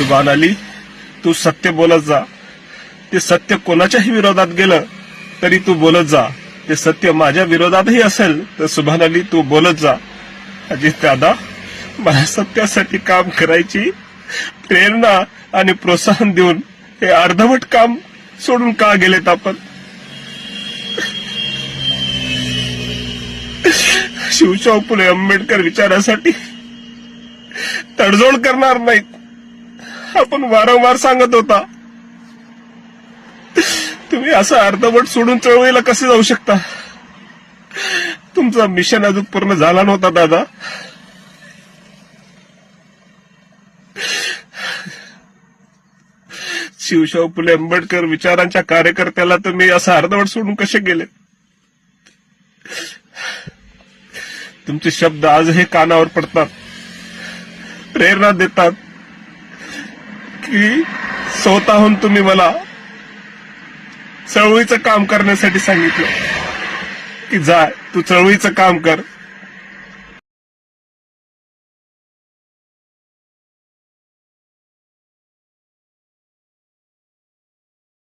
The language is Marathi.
सुभान अली, तू सत्य बोलत जा. ते सत्य कोणाच्याही विरोधात गेलं तरी तू बोलत जा. ते सत्य माझ्या विरोधातही असेल तर सुभान अली तू बोलत जा. अजित दादा, मला सत्यासाठी काम करायची प्रेरणा आणि प्रोत्साहन देऊन हे अर्धवट काम सोडून का गेलेत आपण? शिवशाहू फुले आंबेडकर विचारासाठी तडजोड करणार नाहीत आपण वारंवार सांगत होता. तुम्ही असं अर्धवट सोडून चळवळीला कसे जाऊ शकता? तुमचा मिशन अजून पूर्ण झाला नव्हता दादा. शिवशाहू फुले आंबेडकर विचारांच्या कार्यकर्त्याला तुम्ही असं अर्धवट सोडून कसे गेले? तुमचे शब्द आजही कानावर पडतात, प्रेरणा देतात की स्वतःहून तुम्ही मला चळवळीचं काम करण्यासाठी सांगितलं की जा तू चळवळीचं काम कर.